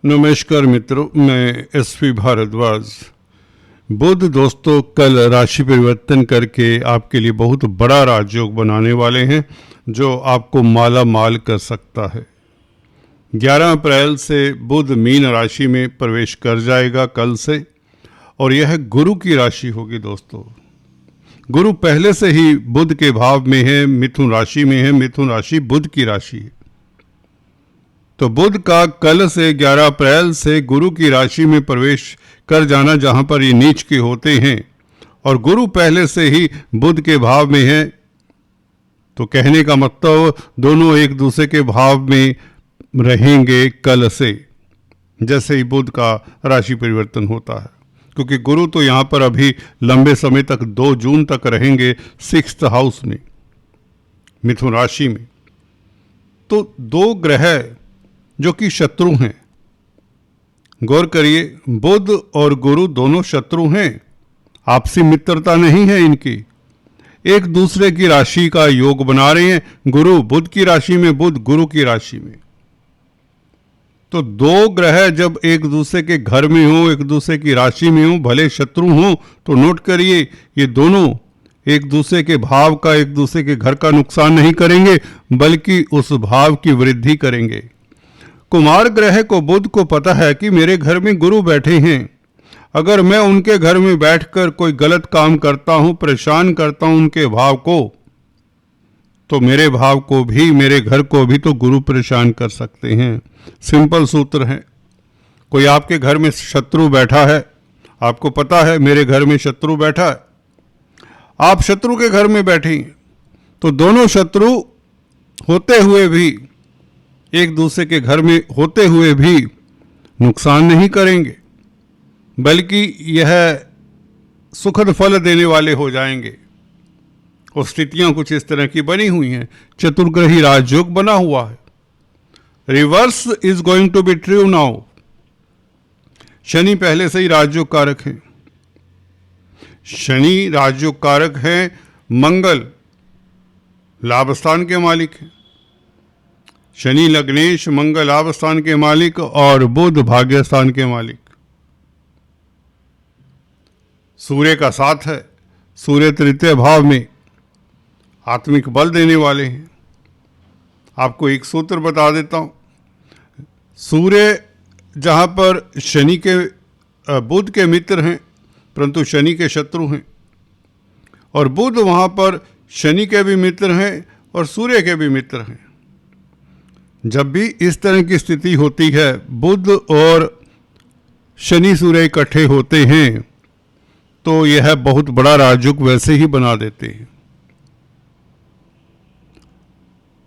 नमस्कार मित्रों, मैं एसपी भारद्वाज। बुध दोस्तों कल राशि परिवर्तन करके आपके लिए बहुत बड़ा राजयोग बनाने वाले हैं जो आपको माला माल कर सकता है। 11 अप्रैल से बुध मीन राशि में प्रवेश कर जाएगा कल से, और यह गुरु की राशि होगी दोस्तों। गुरु पहले से ही बुध के भाव में है, मिथुन राशि में है। मिथुन राशि बुध की राशि है। तो बुध का कल से 11 अप्रैल से गुरु की राशि में प्रवेश कर जाना, जहां पर ये नीच के होते हैं, और गुरु पहले से ही बुध के भाव में है। तो कहने का मतलब दोनों एक दूसरे के भाव में रहेंगे कल से, जैसे ही बुध का राशि परिवर्तन होता है। क्योंकि गुरु तो यहाँ पर अभी लंबे समय तक 2 जून तक रहेंगे 6th हाउस में, मिथुन राशि में। तो 2 ग्रह जो कि शत्रु हैं, गौर करिए, बुध और गुरु दोनों शत्रु हैं। आपसी मित्रता नहीं है इनकी, एक दूसरे की राशि का योग बना रहे हैं। गुरु बुध की राशि में, बुध गुरु की राशि में। तो 2 ग्रह जब एक दूसरे के घर में हो, एक दूसरे की राशि में हो, भले शत्रु हो, तो नोट करिए ये दोनों एक दूसरे के भाव का, एक दूसरे के घर का नुकसान नहीं करेंगे, बल्कि उस भाव की वृद्धि करेंगे। कुमार ग्रह को बुध को पता है कि मेरे घर में गुरु बैठे हैं। अगर मैं उनके घर में बैठकर कोई गलत काम करता हूं, परेशान करता हूं उनके भाव को, तो मेरे भाव को भी, मेरे घर को भी तो गुरु परेशान कर सकते हैं। सिंपल सूत्र है। कोई आपके घर में शत्रु बैठा है, आपको पता है मेरे घर में शत्रु बैठा है, आप शत्रु के घर में बैठे हैं, तो दोनों शत्रु होते हुए भी, एक दूसरे के घर में होते हुए भी नुकसान नहीं करेंगे, बल्कि यह सुखद फल देने वाले हो जाएंगे। और स्थितियां कुछ इस तरह की बनी हुई हैं। चतुर्ग्रही राजयोग बना हुआ है। Reverse is going to be true now. Shani पहले से ही राजयोग कारक है। शनि राजयोग कारक है। मंगल लाभ स्थान के मालिक है। शनि लग्नेश, मंगल लाभ स्थान के मालिक, और बुध भाग्य स्थान के मालिक। सूर्य का साथ है। सूर्य तृतीय भाव में आत्मिक बल देने वाले हैं। आपको एक सूत्र बता देता हूं। सूर्य जहां पर शनि के, बुध के मित्र हैं, परंतु शनि के शत्रु हैं, और बुध वहां पर शनि के भी मित्र हैं और सूर्य के भी मित्र हैं। जब भी इस तरह की स्थिति होती है, बुध और शनि सूर्य इकट्ठे होते हैं, तो यह बहुत बड़ा राजयोग वैसे ही बना देते हैं।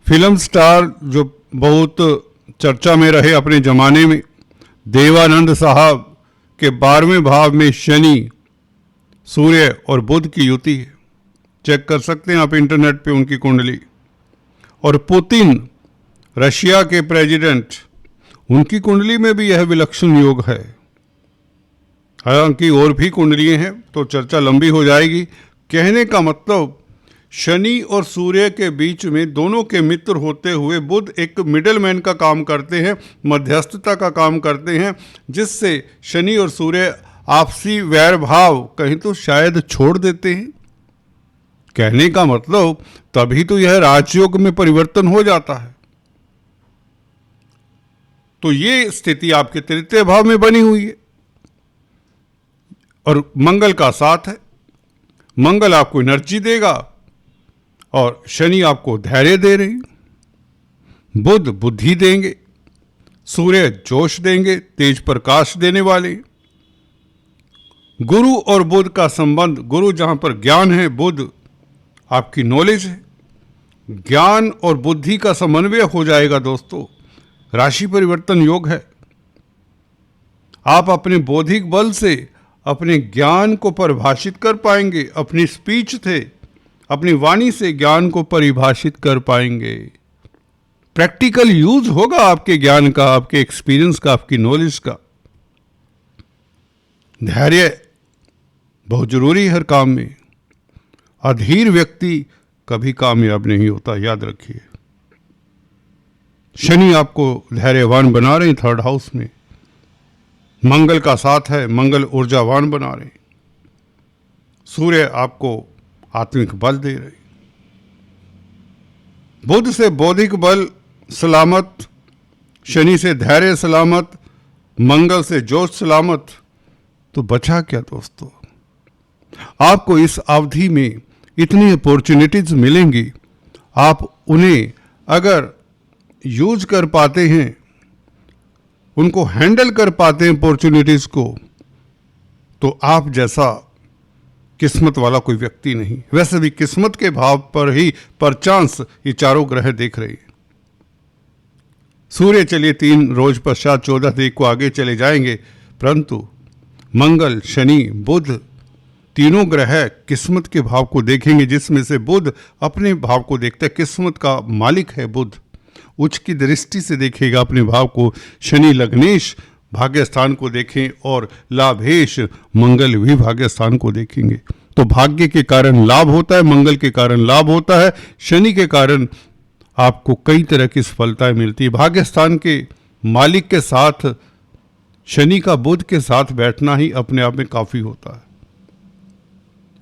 फिल्म स्टार जो बहुत चर्चा में रहे अपने जमाने में, देवानंद साहब के 12वें भाव में शनि, सूर्य और बुध की युति है। चेक कर सकते हैं आप इंटरनेट पे उनकी कुंडली। और पुतिन, रशिया के प्रेसिडेंट, उनकी कुंडली में भी यह विलक्षण योग है। हालांकि और भी कुंडलियां हैं तो चर्चा लंबी हो जाएगी। कहने का मतलब, शनि और सूर्य के बीच में दोनों के मित्र होते हुए बुध एक मिडलमैन का काम करते हैं, मध्यस्थता का काम करते हैं, जिससे शनि और सूर्य आपसी वैर भाव कहीं तो शायद छोड़ देते हैं। कहने का मतलब तभी तो यह राजयोग में परिवर्तन हो जाता है। तो ये स्थिति आपके तृतीय भाव में बनी हुई है, और मंगल का साथ है। मंगल आपको एनर्जी देगा और शनि आपको धैर्य दे रहे हैं। बुध बुद्धि देंगे, सूर्य जोश देंगे, तेज प्रकाश देने वाले। गुरु और बुध का संबंध, गुरु जहां पर ज्ञान है, बुध आपकी नॉलेज है। ज्ञान और बुद्धि का समन्वय हो जाएगा दोस्तों। राशि परिवर्तन योग है। आप अपने बौद्धिक बल से अपने ज्ञान को परिभाषित कर पाएंगे। अपनी स्पीच से, अपनी वाणी से ज्ञान को परिभाषित कर पाएंगे। प्रैक्टिकल यूज होगा आपके ज्ञान का, आपके एक्सपीरियंस का, आपकी नॉलेज का। धैर्य बहुत जरूरी है हर काम में। अधीर व्यक्ति कभी कामयाब नहीं होता, याद रखिए। शनि आपको धैर्यवान बना रहे हैं 3rd हाउस में। मंगल का साथ है, मंगल ऊर्जावान बना रहे, सूर्य आपको आत्मिक बल दे रहे, बुध से बौद्धिक बल सलामत, शनि से धैर्य सलामत, मंगल से जोश सलामत। तो बचा क्या दोस्तों? आपको इस अवधि में इतनी अपॉर्चुनिटीज मिलेंगी, आप उन्हें अगर यूज कर पाते हैं, उनको हैंडल कर पाते हैं अपॉर्चुनिटीज को, तो आप जैसा किस्मत वाला कोई व्यक्ति नहीं। वैसे भी किस्मत के भाव पर ही परचांस ये चारों ग्रह देख रहे हैं। सूर्य चलिए 3 रोज पश्चात 14 तारीख को आगे चले जाएंगे, परंतु मंगल, शनि, बुध तीनों ग्रह किस्मत के भाव को देखेंगे, जिसमें से बुध अपने भाव को देखता है। किस्मत का मालिक है बुध, उच्च की दृष्टि से देखेगा अपने भाव को। शनि लग्नेश भाग्य स्थान को देखें और लाभेश मंगल भी भाग्य स्थान को देखेंगे। तो भाग्य के कारण लाभ होता है, मंगल के कारण लाभ होता है, शनि के कारण आपको कई तरह की सफलताएं मिलती है। भाग्य स्थान के मालिक के साथ शनि का बुध के साथ बैठना ही अपने आप में काफी होता है,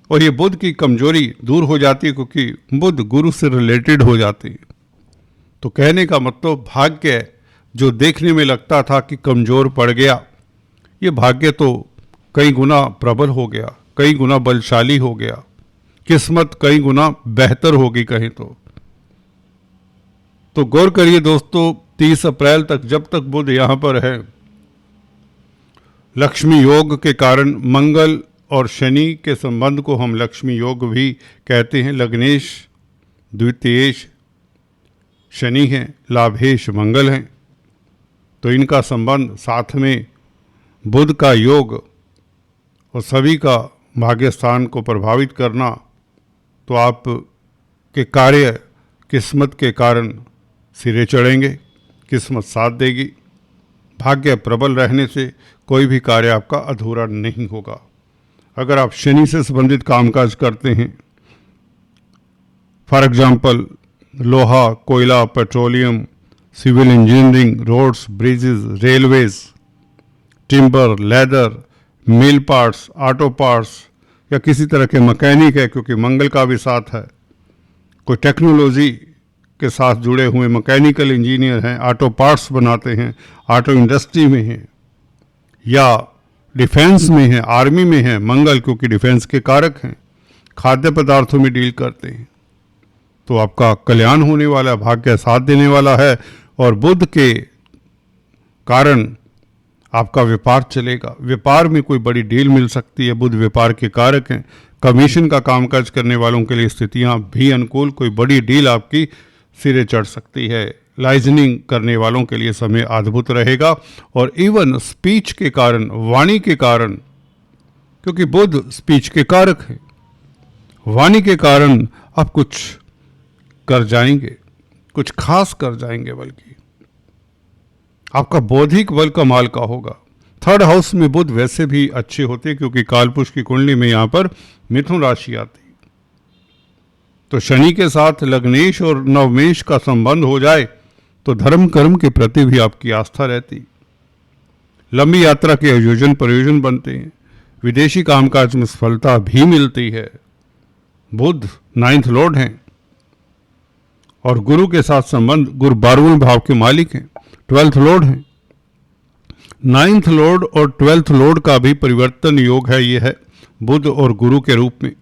और ये बुध की कमजोरी दूर हो जाती है, क्योंकि बुध गुरु से रिलेटेड हो जाते हैं। तो कहने का मतलब भाग्य जो देखने में लगता था कि कमजोर पड़ गया, ये भाग्य तो कई गुना प्रबल हो गया, कई गुना बलशाली हो गया, किस्मत कई गुना बेहतर होगी कहीं तो गौर करिए दोस्तों, 30 अप्रैल तक जब तक बुध यहां पर है, लक्ष्मी योग के कारण मंगल और शनि के संबंध को हम लक्ष्मी योग भी कहते हैं। लग्नेश द्वितीयेश शनि है, लाभेश मंगल हैं, तो इनका संबंध साथ में बुध का योग और सभी का भाग्य स्थान को प्रभावित करना, तो आप के कार्य किस्मत के कारण सिरे चढ़ेंगे, किस्मत साथ देगी। भाग्य प्रबल रहने से कोई भी कार्य आपका अधूरा नहीं होगा। अगर आप शनि से संबंधित कामकाज करते हैं, फॉर एग्जाम्पल लोहा, कोयला, petroleum, civil engineering, roads, bridges, railways, timber, leather, mill parts, auto parts, या किसी तरह के मैकेनिक है, क्योंकि मंगल का भी साथ है, कोई टेक्नोलॉजी के साथ जुड़े हुए मैकेनिकल इंजीनियर हैं, ऑटो पार्ट्स बनाते हैं, ऑटो इंडस्ट्री में हैं, या डिफेंस में है, आर्मी में है, मंगल क्योंकि डिफेंस के कारक हैं, खाद्य पदार्थों में डील करते हैं, तो आपका कल्याण होने वाला, भाग्य साथ देने वाला है। और बुध के कारण आपका व्यापार चलेगा, व्यापार में कोई बड़ी डील मिल सकती है, बुध व्यापार के कारक हैं। कमीशन का कामकाज करने वालों के लिए स्थितियां भी अनुकूल, कोई बड़ी डील आपकी सिरे चढ़ सकती है। लाइजनिंग करने वालों के लिए समय अद्भुत रहेगा, और इवन स्पीच के कारण, वाणी के कारण, क्योंकि बुध स्पीच के कारक है, वाणी के कारण आप कुछ कर जाएंगे, कुछ खास कर जाएंगे, बल्कि आपका बौद्धिक बल कमाल का होगा। 3rd हाउस में बुध वैसे भी अच्छे होते, क्योंकि कालपुरुष की कुंडली में यहां पर मिथुन राशि आती, तो शनि के साथ लग्नेश और नवमेश का संबंध हो जाए तो धर्म कर्म के प्रति भी आपकी आस्था रहती, लंबी यात्रा के आयोजन प्रयोजन बनते हैं, विदेशी कामकाज में सफलता भी मिलती है। बुध 9th लॉर्ड हैं और गुरु के साथ संबंध, गुरु 12वें भाव के मालिक हैं, 12th लॉर्ड हैं। 9th लॉर्ड और 12th लॉर्ड का भी परिवर्तन योग है, ये है बुध और गुरु के रूप में।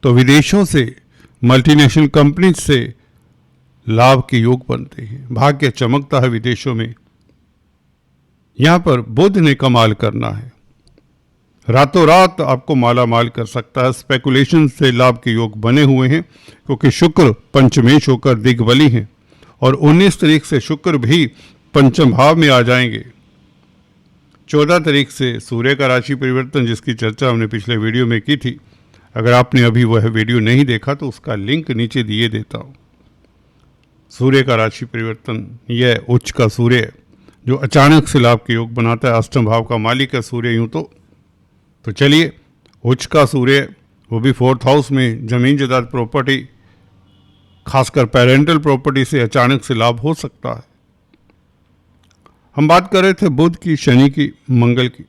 तो विदेशों से, मल्टीनेशनल कंपनी से लाभ के योग बनते हैं, भाग्य चमकता है विदेशों में। यहां पर बुध ने कमाल करना है, रातों रात आपको माला माल कर सकता है। स्पेकुलेशन से लाभ के योग बने हुए हैं, क्योंकि शुक्र पंचमेश होकर दिग्बली हैं, और 19 तारीख से शुक्र भी पंचम भाव में आ जाएंगे। 14 तारीख से सूर्य का राशि परिवर्तन, जिसकी चर्चा हमने पिछले वीडियो में की थी, अगर आपने अभी वह वीडियो नहीं देखा तो उसका लिंक नीचे दिए देता हूँ। सूर्य का राशि परिवर्तन, यह उच्च का सूर्य जो अचानक से लाभ के योग बनाता है, अष्टम भाव का मालिक है सूर्य यूं तो चलिए, उच्च का सूर्य वो भी 4th हाउस में, जमीन जायदाद प्रॉपर्टी, खासकर पेरेंटल प्रॉपर्टी से अचानक से लाभ हो सकता है। हम बात कर रहे थे बुध की, शनि की, मंगल की।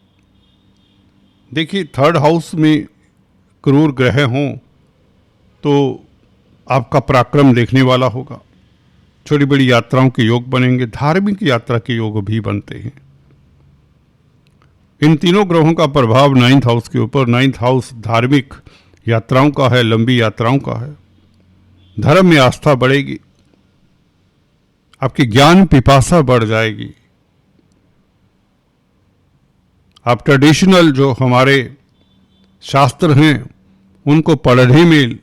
देखिए, थर्ड हाउस में क्रूर ग्रह हों तो आपका पराक्रम देखने वाला होगा। छोटी बड़ी यात्राओं के योग बनेंगे, धार्मिक यात्रा के योग भी बनते हैं। इन तीनों ग्रहों का प्रभाव नाइन्थ हाउस के ऊपर, नाइन्थ हाउस धार्मिक यात्राओं का है, लंबी यात्राओं का है। धर्म में आस्था बढ़ेगी, आपकी ज्ञान पिपासा बढ़ जाएगी। आप ट्रेडिशनल जो हमारे शास्त्र हैं उनको पढ़ने में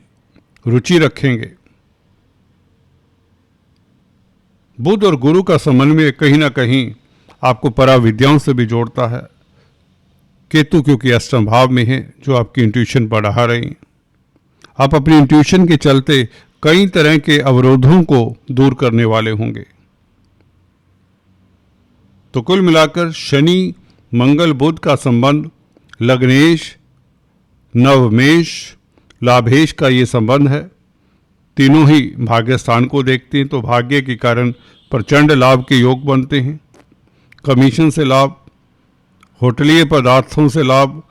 रुचि रखेंगे। बुध और गुरु का समन्वय कहीं ना कहीं आपको पराविद्याओं से भी जोड़ता है। केतु क्योंकि अष्टम भाव में है, जो आपकी इंट्यूशन बढ़ा रही। आप अपनी इंट्यूशन के चलते कई तरह के अवरोधों को दूर करने वाले होंगे। तो कुल मिलाकर शनि मंगल बुध का संबंध लग्नेश, नवमेश, लाभेश का ये संबंध है। तीनों ही भाग्य स्थान को देखते हैं, तो भाग्य के कारण प्रचंड लाभ के योग बनते हैं। कमीशन से लाभ, होटलीय पदार्थों से लाभ,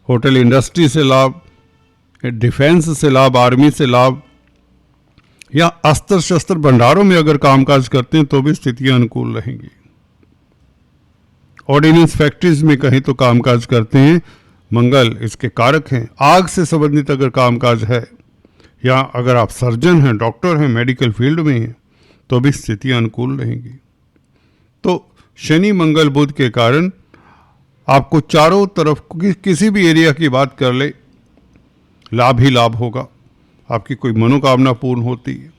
होटल इंडस्ट्री से लाभ, डिफेंस से लाभ, आर्मी से लाभ, या अस्त्र शस्त्र भंडारों में अगर कामकाज करते हैं तो भी स्थितियां अनुकूल रहेंगी। ऑर्डिनेंस फैक्ट्रीज में कहीं तो कामकाज करते हैं, मंगल इसके कारक हैं। आग से संबंधित अगर कामकाज है, या अगर आप सर्जन हैं, डॉक्टर हैं, मेडिकल फील्ड में हैं, तो भी स्थितियां अनुकूल रहेंगी। तो शनि मंगल बुध के कारण आपको चारों तरफ किसी भी एरिया की बात कर ले, लाभ ही लाभ होगा। आपकी कोई मनोकामना पूर्ण होती है।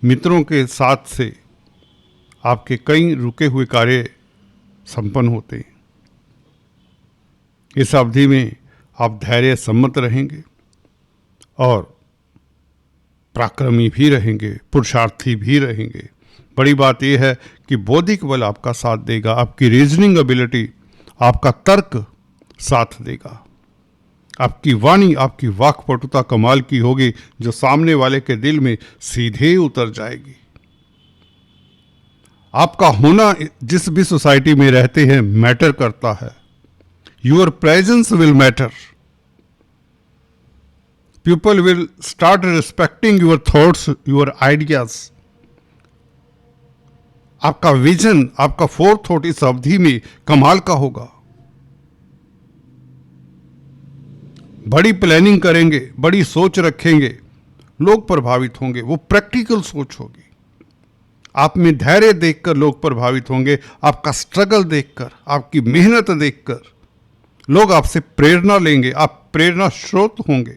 मित्रों के साथ से आपके कई रुके हुए कार्य संपन्न होते हैं। इस अवधि में आप धैर्य सम्मत रहेंगे और पराक्रमी भी रहेंगे, पुरुषार्थी भी रहेंगे। बड़ी बात यह है कि बौद्धिक बल आपका साथ देगा, आपकी रीजनिंग एबिलिटी, आपका तर्क साथ देगा। आपकी वाणी, आपकी वाक्पटुता कमाल की होगी, जो सामने वाले के दिल में सीधे उतर जाएगी। आपका होना जिस भी सोसाइटी में रहते हैं मैटर करता है। Your presence will matter. People will start respecting your thoughts, your ideas. आपका विजन, आपका फोर्थ थॉट इस अवधि में कमाल का होगा। बड़ी प्लानिंग करेंगे, बड़ी सोच रखेंगे, लोग प्रभावित होंगे। वो प्रैक्टिकल सोच होगी। आप में धैर्य देखकर लोग प्रभावित होंगे। आपका स्ट्रगल देखकर, आपकी मेहनत देखकर लोग आपसे प्रेरणा लेंगे। आप प्रेरणा स्रोत होंगे।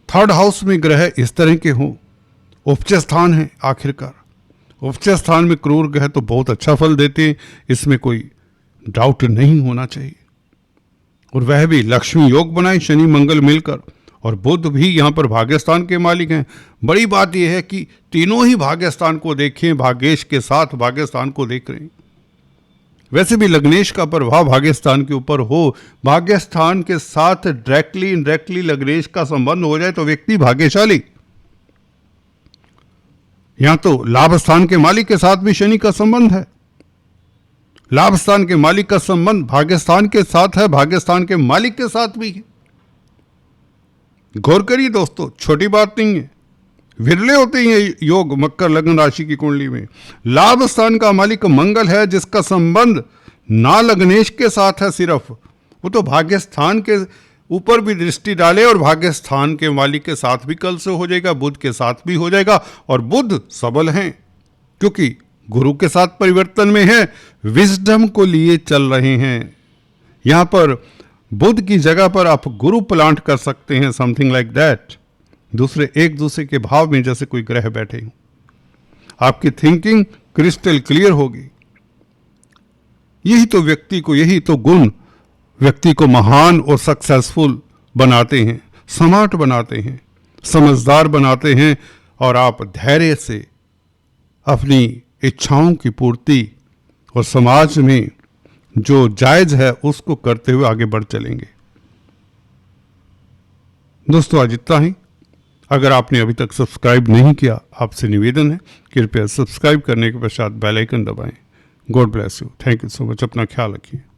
थर्ड हाउस में ग्रह इस तरह के हों, उपज स्थान है। आखिरकार उपज स्थान में क्रूर ग्रह तो बहुत अच्छा फल देते हैं, इसमें कोई डाउट नहीं होना चाहिए। और वह भी लक्ष्मी योग बनाए शनि मंगल मिलकर, और बुध भी यहाँ पर भाग्यस्थान के मालिक हैं। बड़ी बात यह है कि तीनों ही भाग्यस्थान को देखें, भाग्येश के साथ भाग्यस्थान को देख रहे हैं। वैसे भी लग्नेश का प्रभाव भाग्यस्थान के ऊपर हो, भाग्यस्थान के साथ डायरेक्टली इनडायरेक्टली लग्नेश का संबंध हो जाए तो व्यक्ति भाग्यशाली। यहां तो लाभ स्थान के मालिक के साथ भी शनि का संबंध है। लाभ स्थान के मालिक का संबंध भाग्यस्थान के साथ है, भाग्यस्थान के मालिक के साथ भी है। गौर करिए दोस्तों, छोटी बात नहीं है। विरले होते हैं योग मकर लग्न राशि की कुंडली में। लाभ स्थान का मालिक मंगल है, जिसका संबंध ना लग्नेश के साथ है सिर्फ, वो तो भाग्यस्थान के ऊपर भी दृष्टि डाले और भाग्यस्थान के मालिक के साथ भी कल से हो जाएगा, बुध के साथ भी हो जाएगा। और बुध सबल हैं क्योंकि गुरु के साथ परिवर्तन में है, विजडम को लिए चल रहे हैं। यहां पर बुध की जगह पर आप गुरु प्लांट कर सकते हैं, समथिंग लाइक दैट। दूसरे एक दूसरे के भाव में जैसे कोई ग्रह बैठे हों। आपकी थिंकिंग क्रिस्टल क्लियर होगी। यही तो व्यक्ति को, यही तो गुण व्यक्ति को महान और सक्सेसफुल बनाते हैं, स्मार्ट बनाते हैं, समझदार बनाते हैं। और आप धैर्य से अपनी इच्छाओं की पूर्ति और समाज में जो जायज है उसको करते हुए आगे बढ़ चलेंगे। दोस्तों आज इतना ही। अगर आपने अभी तक सब्सक्राइब नहीं किया, आपसे निवेदन है कृपया सब्सक्राइब करने के पश्चात बेल आइकन दबाएं। God bless you. Thank you so much. अपना ख्याल रखिए।